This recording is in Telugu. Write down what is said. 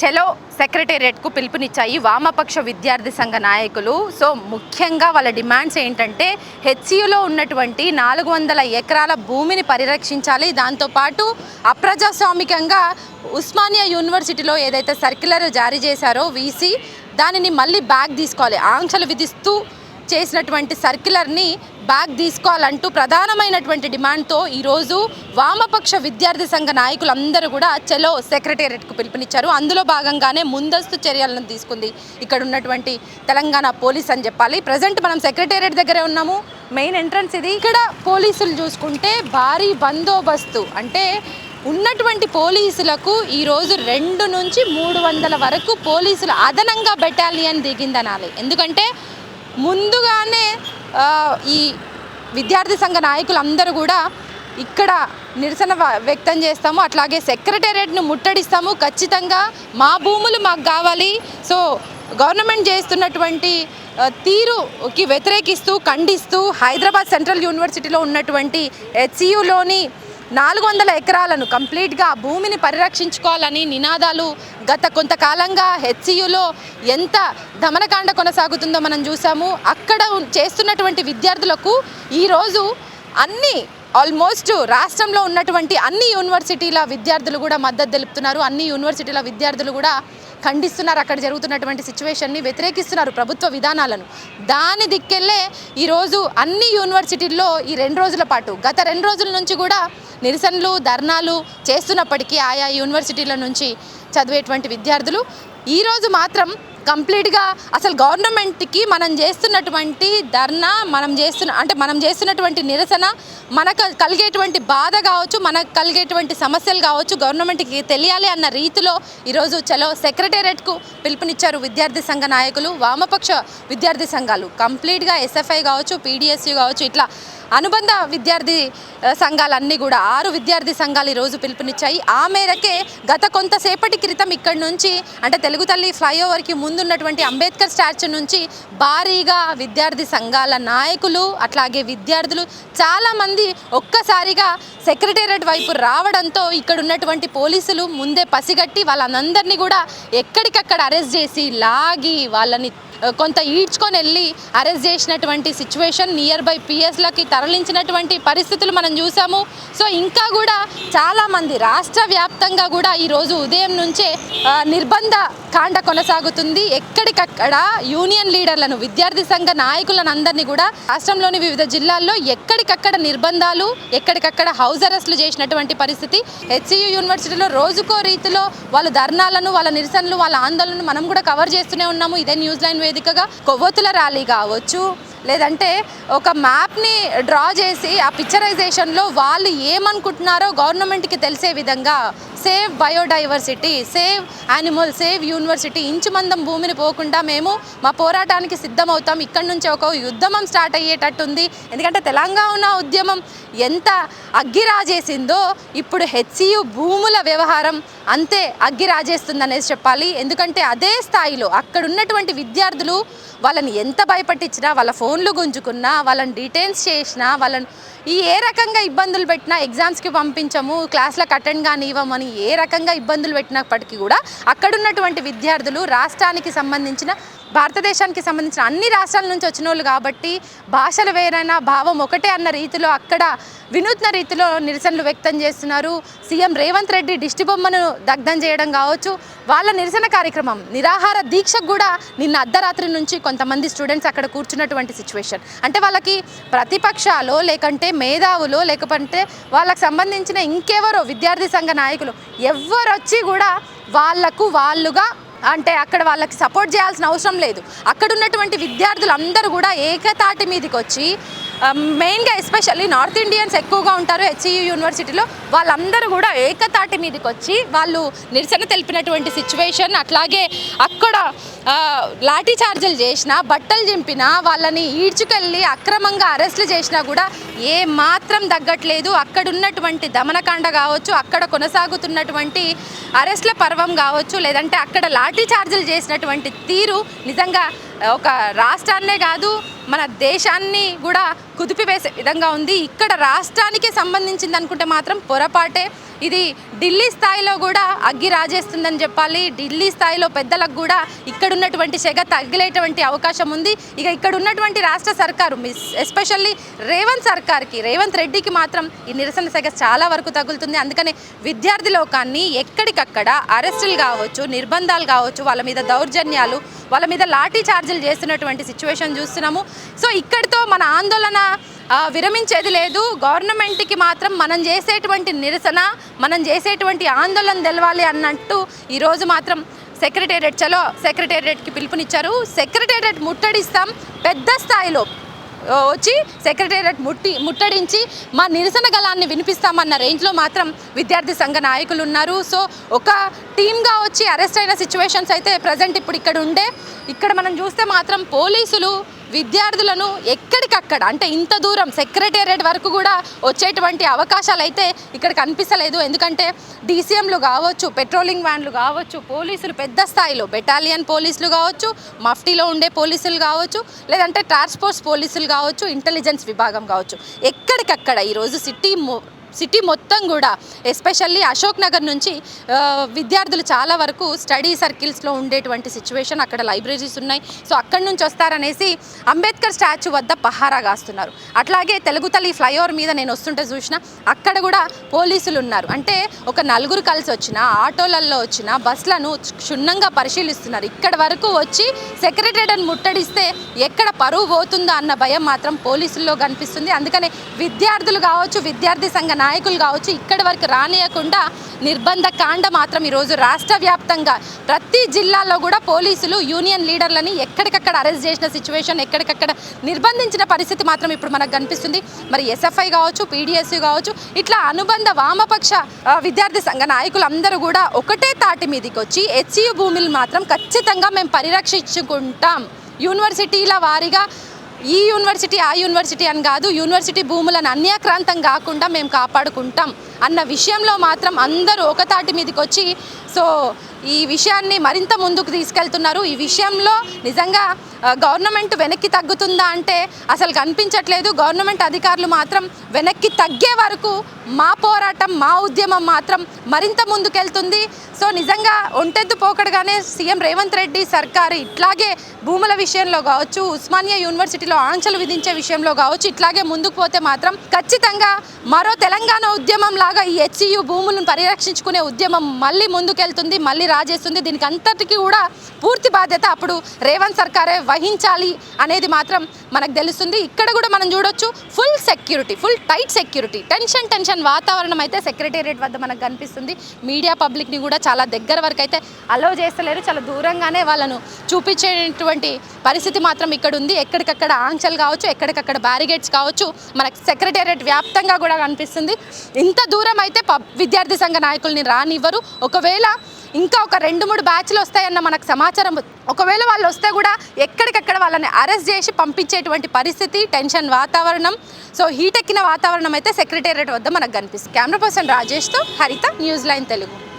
చలో సెక్రటేరియట్కు పిలుపునిచ్చాయి వామపక్ష విద్యార్థి సంఘ నాయకులు. సో ముఖ్యంగా వాళ్ళ డిమాండ్స్ ఏంటంటే హెచ్సియులో ఉన్నటువంటి 400 ఎకరాల భూమిని పరిరక్షించాలి. దాంతోపాటు అప్రజాస్వామికంగా ఉస్మానియా యూనివర్సిటీలో ఏదైతే సర్క్యులర్ జారీ చేశారో వీసీ, దానిని మళ్ళీ బ్యాక్ తీసుకోవాలి. ఆంక్షలు విధిస్తూ చేసినటువంటి సర్క్యులర్ని బ్యాక్ తీసుకోవాలంటూ ప్రధానమైనటువంటి డిమాండ్తో ఈరోజు వామపక్ష విద్యార్థి సంఘ నాయకులందరూ కూడా చలో సెక్రటేరియట్కు పిలుపునిచ్చారు. అందులో భాగంగానే ముందస్తు చర్యలను తీసుకుంది ఇక్కడ ఉన్నటువంటి తెలంగాణ పోలీస్ అని చెప్పాలి. ప్రజెంట్ మనం సెక్రటేరియట్ దగ్గరే ఉన్నాము. మెయిన్ ఎంట్రన్స్ ఇది. ఇక్కడ పోలీసులు చూసుకుంటే భారీ బందోబస్తు, అంటే ఉన్నటువంటి పోలీసులకు ఈరోజు 200 నుంచి 300 వరకు పోలీసులు అదనంగా బెటాలియన్ దిగిందనాలి. ఎందుకంటే ముందుగానే ఈ విద్యార్థి సంఘ నాయకులందరూ కూడా ఇక్కడ నిరసన వ్యక్తం చేస్తాము, అట్లాగే సెక్రటేరియట్ను ముట్టడిస్తాము, ఖచ్చితంగా మా భూములు మాకు కావాలి. సో గవర్నమెంట్ చేస్తున్నటువంటి తీరుకి వ్యతిరేకిస్తూ ఖండిస్తూ హైదరాబాద్ సెంట్రల్ యూనివర్సిటీలో ఉన్నటువంటి హెచ్సియులోని 400 ఎకరాలను కంప్లీట్గా భూమిని పరిరక్షించుకోవాలని నినాదాలు గత కొంతకాలంగా హెచ్సియులో ఎంత దమనకాండ కొనసాగుతుందో మనం చూసాము. అక్కడ చేస్తున్నటువంటి విద్యార్థులకు ఈరోజు ఆల్మోస్ట్ రాష్ట్రంలో ఉన్నటువంటి అన్ని యూనివర్సిటీల విద్యార్థులు కూడా మద్దతు తెలుపుతున్నారు. అన్ని యూనివర్సిటీల విద్యార్థులు కూడా ఖండిస్తున్నారు. అక్కడ జరుగుతున్నటువంటి సిచ్యువేషన్ని వ్యతిరేకిస్తున్నారు, ప్రభుత్వ విధానాలను. దాని దిక్కెళ్ళే ఈరోజు అన్ని యూనివర్సిటీల్లో ఈ 2 రోజుల పాటు గత 2 రోజుల నుంచి కూడా నిరసనలు ధర్నాలు చేస్తున్నప్పటికీ ఆయా యూనివర్సిటీల నుంచి చదివేటువంటి విద్యార్థులు ఈరోజు మాత్రం కంప్లీట్గా అసలు గవర్నమెంట్కి మనం చేస్తున్నటువంటి ధర్నా, మనం చేస్తున్నటువంటి నిరసన, మనకు కలిగేటువంటి బాధ కావచ్చు, మనకు కలిగేటువంటి సమస్యలు కావచ్చు, గవర్నమెంట్కి తెలియాలి అన్న రీతిలో ఈరోజు చలో సెక్రటేరియట్కు పిలుపునిచ్చారు విద్యార్థి సంఘ నాయకులు. వామపక్ష విద్యార్థి సంఘాలు కంప్లీట్గా ఎస్ఎఫ్ఐ కావచ్చు, పీడిఎస్యు కావచ్చు, ఇట్లా అనుబంధ విద్యార్థి సంఘాలన్నీ కూడా 6 విద్యార్థి సంఘాలు ఈరోజు పిలుపునిచ్చాయి. ఆ మేరకే గత కొంతసేపటి క్రితం ఇక్కడి నుంచి, అంటే తెలుగు తల్లి ఫ్లైఓవర్కి ముందున్నటువంటి అంబేద్కర్ స్టాచ్యూ నుంచి భారీగా విద్యార్థి సంఘాల నాయకులు అట్లాగే విద్యార్థులు చాలామంది ఒక్కసారిగా సెక్రటేరియట్ వైపు రావడంతో ఇక్కడ ఉన్నటువంటి పోలీసులు ముందే పసిగట్టి వాళ్ళందరినీ కూడా ఎక్కడికక్కడ అరెస్ట్ చేసి లాగి వాళ్ళని కొంత ఈడ్చుకొని వెళ్ళి అరెస్ట్ చేసినటువంటి సిచ్యువేషన్, నియర్ బై పిఎస్లకి తరలించినటువంటి పరిస్థితులు మనం చూసాము. సో ఇంకా కూడా చాలామంది రాష్ట్ర వ్యాప్తంగా కూడా ఈరోజు ఉదయం నుంచే నిర్బంధ కాండ కొనసాగుతుంది. ఎక్కడికక్కడ యూనియన్ లీడర్లను, విద్యార్థి సంఘ నాయకులను అందరినీ కూడా రాష్ట్రంలోని వివిధ జిల్లాల్లో ఎక్కడికక్కడ నిర్బంధాలు, ఎక్కడికక్కడ హౌస్ అరెస్టులు చేసినటువంటి పరిస్థితి. హెచ్సియు యూనివర్సిటీలో రోజుకో రీతిలో వాళ్ళ ధర్నాలను, వాళ్ళ నిరసనలు, వాళ్ళ ఆందోళనను మనం కూడా కవర్ చేస్తూనే ఉన్నాము. ఇదే న్యూస్ లైన్ వేదికగా కొవ్వొత్తుల ర్యాలీ కావచ్చు, లేదంటే ఒక మ్యాప్ని డ్రా చేసి ఆ పిక్చరైజేషన్లో వాళ్ళు ఏమనుకుంటున్నారో గవర్నమెంట్కి తెలిసే విధంగా save biodiversity, save animal, save university, inch మందం భూమిని పోకుండా మేము మా పోరాటానికి సిద్ధమవుతాం. ఇక్కడి నుంచి ఒక యుద్ధమం స్టార్ట్ అయ్యేటట్టుంది. ఎందుకంటే తెలంగాణ ఉద్యమం ఎంత అగ్గిరాజేసిందో ఇప్పుడు హెచ్సియు భూముల వ్యవహారం అంతే అగ్గిరాజేస్తుందనేసి చెప్పాలి. ఎందుకంటే అదే స్థాయిలో అక్కడ ఉన్నటువంటి విద్యార్థులు వాళ్ళని ఎంత భయపట్టించినా, వాళ్ళ ఫోన్లు గుంజుకున్నా, వాళ్ళని డీటెయిన్స్ చేసినా, వాళ్ళని ఏ రకంగా ఇబ్బందులు పెట్టినా, ఎగ్జామ్స్కి పంపించము, క్లాస్లకు అటెండ్ కానీ ఇవ్వమని ఏ రకంగా ఇబ్బందులు పెట్టినప్పటికీ కూడా అక్కడున్నటువంటి విద్యార్థులు రాష్ట్రానికి సంబంధించిన, భారతదేశానికి సంబంధించిన అన్ని రాష్ట్రాల నుంచి వచ్చిన వాళ్ళు కాబట్టి భాషలు వేరైనా భావం ఒకటే అన్న రీతిలో అక్కడ వినూత్న రీతిలో నిరసనలు వ్యక్తం చేస్తున్నారు. సీఎం రేవంత్ రెడ్డి దిష్టి బొమ్మను దగ్ధం చేయడం కావచ్చు, వాళ్ళ నిరసన కార్యక్రమం నిరాహార దీక్షకు కూడా నిన్న అర్ధరాత్రి నుంచి కొంతమంది స్టూడెంట్స్ అక్కడ కూర్చున్నటువంటి సిచ్యువేషన్. అంటే వాళ్ళకి ప్రతిపక్షాలు, లేకంటే మేధావులు, లేకపోతే వాళ్ళకు సంబంధించిన ఇంకెవరో విద్యార్థి సంఘ నాయకులు ఎవ్వరు వచ్చి కూడా వాళ్ళుగా, అంటే అక్కడ వాళ్ళకి సపోర్ట్ చేయాల్సిన అవసరం లేదు. అక్కడ ఉన్నటువంటి విద్యార్థులు అందరూ కూడా ఏకతాటి మీదకి వచ్చి, మెయిన్గా ఎస్పెషల్లీ నార్త్ ఇండియన్స్ ఎక్కువగా ఉంటారు హెచ్సియు యూనివర్సిటీలో, వాళ్ళందరూ కూడా ఏకతాటి మీదకి వచ్చి వాళ్ళు నిరసన తెలిపినటువంటి సిచ్యువేషన్. అట్లాగే అక్కడ లాఠీ చార్జీలు చేసినా, బట్టలు చింపినా, వాళ్ళని ఈడ్చుకెళ్ళి అక్రమంగా అరెస్టులు చేసినా కూడా ఏ మాత్రం తగ్గట్లేదు. అక్కడ ఉన్నటువంటి దమనకాండ కావచ్చు, అక్కడ కొనసాగుతున్నటువంటి అరెస్టుల పర్వం కావచ్చు, లేదంటే అక్కడ లాఠీ చార్జీలు చేసినటువంటి తీరు నిజంగా ఒక రాష్ట్రాన్నే కాదు మన దేశాన్ని కూడా కుదిపివేసే విధంగా ఉంది. ఇక్కడ రాష్ట్రానికి సంబంధించింది అనుకుంటే మాత్రం పొరపాటే. ఇది ఢిల్లీ స్థాయిలో కూడా అగ్గి రాజేస్తుందని చెప్పాలి. ఢిల్లీ స్థాయిలో పెద్దలకు కూడా ఇక్కడ ఉన్నటువంటి సెగ తగిలేటువంటి అవకాశం ఉంది. ఇక ఇక్కడ ఉన్నటువంటి రాష్ట్ర సర్కారు ఎస్పెషల్లీ రేవంత్ రెడ్డికి మాత్రం ఈ నిరసన సెగ చాలా వరకు తగులుతుంది. అందుకనే విద్యార్థి లోకాన్ని ఎక్కడికక్కడ అరెస్టులు కావచ్చు, నిర్బంధాలు కావచ్చు, వాళ్ళ మీద దౌర్జన్యాలు, వాళ్ళ మీద లాఠీ చార్జీలు చేస్తున్నటువంటి సిచ్యువేషన్ చూస్తున్నాము. సో ఇక్కడితో మన ఆందోళన విరమించేది లేదు. గవర్నమెంట్కి మాత్రం మనం చేసేటువంటి నిరసన, మనం చేసేటువంటి ఆందోళన తెలవాలి అన్నట్టు ఈరోజు మాత్రం సెక్రటేరియట్కి పిలుపునిచ్చారు. సెక్రటేరియట్ ముట్టడిస్తాం, పెద్ద స్థాయిలో వచ్చి సెక్రటేరియట్ ముట్టడించి మా నిరసన గలాన్ని వినిపిస్తామన్న రేంజ్లో మాత్రం విద్యార్థి సంఘ నాయకులు ఉన్నారు. సో ఒక టీమ్గా వచ్చి అరెస్ట్ అయిన సిచ్యువేషన్స్ అయితే ప్రజెంట్ ఇప్పుడు ఇక్కడ మనం చూస్తే మాత్రం పోలీసులు విద్యార్థులను ఎక్కడికక్కడ అంటే ఇంత దూరం సెక్రటేరియట్ వరకు కూడా వచ్చేటువంటి అవకాశాలు అయితే ఇక్కడ కనిపిస్తలేదు. ఎందుకంటే డీసీఎంలు కావచ్చు, పెట్రోలింగ్ వ్యాన్లు కావచ్చు, పోలీసులు పెద్ద స్థాయిలో బెటాలియన్ పోలీసులు కావచ్చు, మఫ్టీలో ఉండే పోలీసులు కావచ్చు, లేదంటే టాస్క్ ఫోర్స్ పోలీసులు కావచ్చు, ఇంటెలిజెన్స్ విభాగం కావచ్చు, ఎక్కడికక్కడ ఈరోజు సిటీ మొత్తం కూడా ఎస్పెషల్లీ అశోక్ నగర్ నుంచి విద్యార్థులు చాలా వరకు స్టడీ సర్కిల్స్లో ఉండేటువంటి సిచ్యువేషన్, అక్కడ లైబ్రరీస్ ఉన్నాయి. సో అక్కడి నుంచి వస్తారనేసి అంబేద్కర్ స్టాచ్యూ వద్ద పహారా కాస్తున్నారు. అట్లాగే తెలుగుతల్లి ఫ్లైఓవర్ మీద నేను వస్తుంటే చూసిన అక్కడ కూడా పోలీసులు ఉన్నారు. అంటే ఒక నలుగురు కలిసి వచ్చిన ఆటోలలో వచ్చిన బస్సులను క్షుణ్ణంగా పరిశీలిస్తున్నారు. ఇక్కడ వరకు వచ్చి సెక్రటేరియట్ ముట్టడిస్తే ఎక్కడ పరువు పోతుందా అన్న భయం మాత్రం పోలీసుల్లో కనిపిస్తుంది. అందుకనే విద్యార్థులు కావచ్చు, విద్యార్థి సంఘ నాయకులు కావచ్చు ఇక్కడి వరకు రానియకుండా నిర్బంధ కాండ మాత్రం ఈరోజు రాష్ట్ర వ్యాప్తంగా ప్రతి జిల్లాలో కూడా పోలీసులు యూనియన్ లీడర్లని ఎక్కడికక్కడ అరెస్ట్ చేసిన సిచ్యువేషన్, ఎక్కడికక్కడ నిర్బంధించిన పరిస్థితి మాత్రం ఇప్పుడు మనకు కనిపిస్తుంది. మరి ఎస్ఎఫ్ఐ కావచ్చు, పీడిఎస్యు కావచ్చు, ఇట్లా అనుబంధ వామపక్ష విద్యార్థి సంఘ నాయకులు అందరూ కూడా ఒకటే తాటి మీదకి వచ్చి హెచ్సియు భూములు మాత్రం ఖచ్చితంగా మేము పరిరక్షించుకుంటాం, యూనివర్సిటీల వారీగా ఈ యూనివర్సిటీ ఆ యూనివర్సిటీ అని కాదు, యూనివర్సిటీ భూములను అన్యాక్రాంతం కాకుండా మేము కాపాడుకుంటాం అన్న విషయంలో మాత్రం అందరూ ఒక తాటి మీదకి వచ్చి సో ఈ విషయాన్ని మరింత ముందుకు తీసుకెళ్తున్నారు. ఈ విషయంలో నిజంగా గవర్నమెంట్ వెనక్కి తగ్గుతుందా అంటే అసలు కనిపించట్లేదు. గవర్నమెంట్ అధికారులు మాత్రం వెనక్కి తగ్గే వరకు మా పోరాటం, మా ఉద్యమం మాత్రం మరింత ముందుకెళ్తుంది. సో నిజంగా ఒంటెద్దు పోకడగానే సీఎం రేవంత్ రెడ్డి సర్కారు ఇట్లాగే భూముల విషయంలో కావచ్చు, ఉస్మానియా యూనివర్సిటీలో ఆంక్షలు విధించే విషయంలో కావచ్చు, ఇట్లాగే ముందుకు పోతే మాత్రం ఖచ్చితంగా మరో తెలంగాణ ఉద్యమం లాగా ఈ హెచ్సియు భూములను పరిరక్షించుకునే ఉద్యమం మళ్ళీ ముందుకెళ్తుంది, మళ్ళీ రాజేస్తుంది. దీనికి అంతటికీ కూడా పూర్తి బాధ్యత అప్పుడు రేవంత్ సర్కారే వహించాలి అనేది మాత్రం మనకు తెలుస్తుంది. ఇక్కడ కూడా మనం చూడొచ్చు full security, full tight security, tension వాతావరణం అయితే సెక్రటేరియట్ వద్ద మనకు కనిపిస్తుంది. మీడియా పబ్లిక్ని కూడా చాలా దగ్గర వరకు అయితే అలౌ చేస్తలేరు, చాలా దూరంగానే వాళ్ళను చూపించేటువంటి పరిస్థితి మాత్రం ఇక్కడ ఉంది. ఎక్కడికక్కడ ఆంక్షలు కావచ్చు, ఎక్కడికక్కడ బ్యారిగేడ్స్ కావచ్చు మనకు సెక్రటేరియట్ వ్యాప్తంగా కూడా కనిపిస్తుంది. ఇంత దూరం అయితే విద్యార్థి సంఘ నాయకుల్ని రానివ్వరు. ఒకవేళ ఇంకా ఒక 2-3 బ్యాచ్లు వస్తాయన్న మనకు సమాచారం. ఒకవేళ వాళ్ళు వస్తే కూడా ఎక్కడికక్కడ వాళ్ళని అరెస్ట్ చేసి పంపించేటువంటి పరిస్థితి, టెన్షన్ వాతావరణం, సో హీట్ ఎక్కిన వాతావరణం అయితే సెక్రటేరియట్ వద్ద మనకు కనిపిస్తుంది. కెమెరా పర్సన్ రాజేష్తో హరిత, న్యూస్ లైన్ తెలుగు.